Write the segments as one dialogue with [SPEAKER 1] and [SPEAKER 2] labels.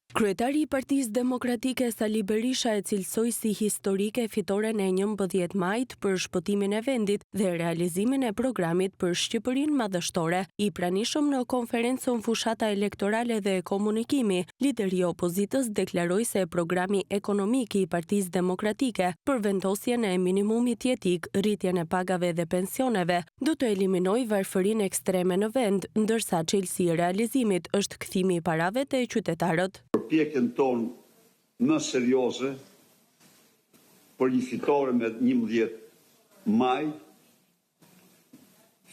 [SPEAKER 1] Kryetari i Partisë Demokratike Sali Berisha e cilësoi si historike fitoren e 11 majit për shpëtimin e vendit dhe realizimin e programit për Shqipërinë madhështore. I pranishëm në konferencën Fushata Elektorale dhe Komunikimi, lideri i opozitës deklaroi se programi ekonomik i Partisë Demokratike për vendosjen e minimumit jetik, rritjen e pagave dhe pensioneve, do të eliminojë varfërinë ekstreme në vend, ndërsa çelësi e realizimit është kthimi i parave te qytetarët.
[SPEAKER 2] Përpjekjen tonë më serioze për një fitore me 11 maj,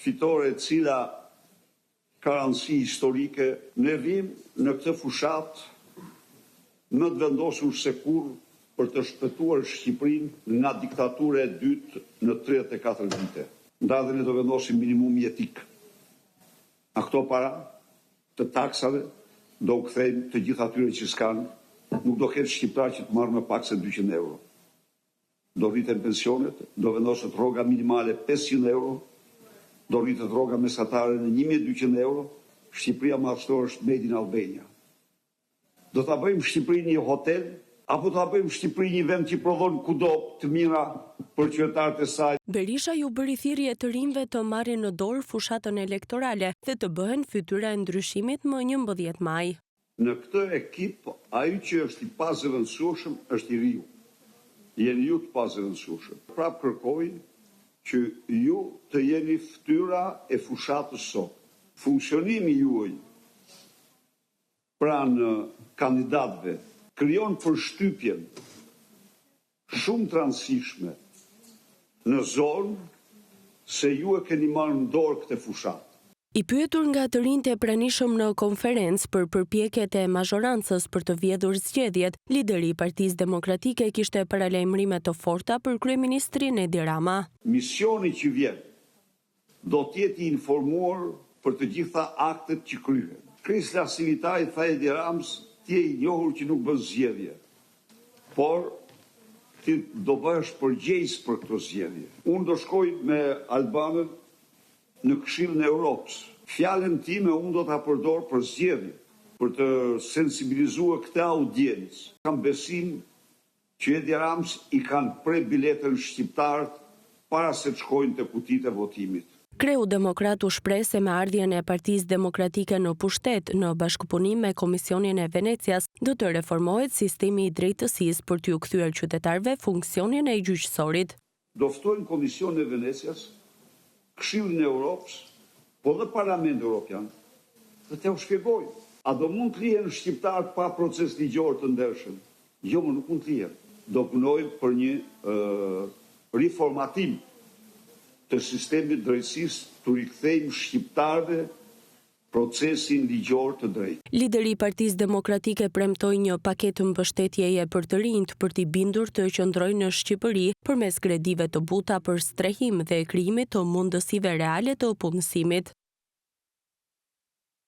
[SPEAKER 2] fitore e cila ka rëndësi historike, ne vim në këtë fushat në të vendosur se kur për të shpëtuar Shqipërinë nga diktatura e dytë në 34 vite. Ndadhe ne do vendosim minimum jetik. A këto para të taksave do u kthejmë të gjithë atyre që s'kanë, nuk do ketë shqiptar që të marrë më pak se 200 euro. Do rriten pensionet, do vendoset rroga minimale 500 euro, do rritet rroga mesatare në 1200 euro, Shqipëria madhështore është made in Albania. Do ta bëjmë Shqipërinë një hotel, apo do ta bëjmë Shqipërinë një vend që prodhon kudo të mira për qytetarët e saj.
[SPEAKER 1] Berisha ju bëri thirrje të rinjve të marrin në dorë fushatën elektorale dhe të bëhen fytyra e ndryshimit më 11 maj.
[SPEAKER 2] Në këtë ekip, ai që është i pazëvendësueshëm është i riu. Jeni ju të pazëvendësueshëm. Prap kërkoj që ju të jeni fytyra e fushatës sot. Funksionimi juaj pranë kandidatëve krijon përshtypjen shumë të rëndësishme në zonë se ju e keni marrë në dorë këtë fushat.
[SPEAKER 1] I pyetur nga të rinjtë e pranishëm në konferencë për përpjekjet e mazhorancës për të vjedhur zgjedhjet, lideri i Partisë Demokratike kishte paralajmërime të forta për kryeministrin Edi Rama.
[SPEAKER 2] Misioni që vjen do të jetë i informuar për të gjitha aktet që kryhen. Krisla Sivitaj tha Edi Ramës, ti je i njohur që nuk bën zgjedhje, por ti do bëhesh përgjegjës për këto zgjedhje. Unë do shkoj me Albanën në Këshillin e Europës. Fjalën time unë do ta përdor për zgjedhje, për të sensibilizuar këtë audiencë. Kam besim që Edi Ramës i kanë pre biletën shqiptarët para se të shkojnë te kutitë e votimit.
[SPEAKER 1] Kreu Demokrat u shpreh se me ardhjen e Partisë Demokratike në pushtet në bashkëpunim me Komisionin e Venecias do të reformohet sistemi i drejtësisë për t'u kthyer qytetarëve funksionin e gjyqësorit.
[SPEAKER 2] Do ftojmë Komisionin e Venecias, Këshillin e Europës, po dhe Parlamentin Evropian, dhe t'u shpjegojnë. A do mund të lihen shqiptarët pa proces ligjor të ndershëm? Jo, më nuk mund të lihen. Do punojmë për një riformatim të sistemit drejtësisë, të rikthejmë shqiptarëve procesin ligjor të drejtë.
[SPEAKER 1] Lideri i Partisë Demokratike premtoi një paketë mbështetjeje për të rinjt për t'i bindur të qëndrojnë në Shqipëri përmes kredive të buta për strehim dhe krijimit të mundësive reale të punësimit.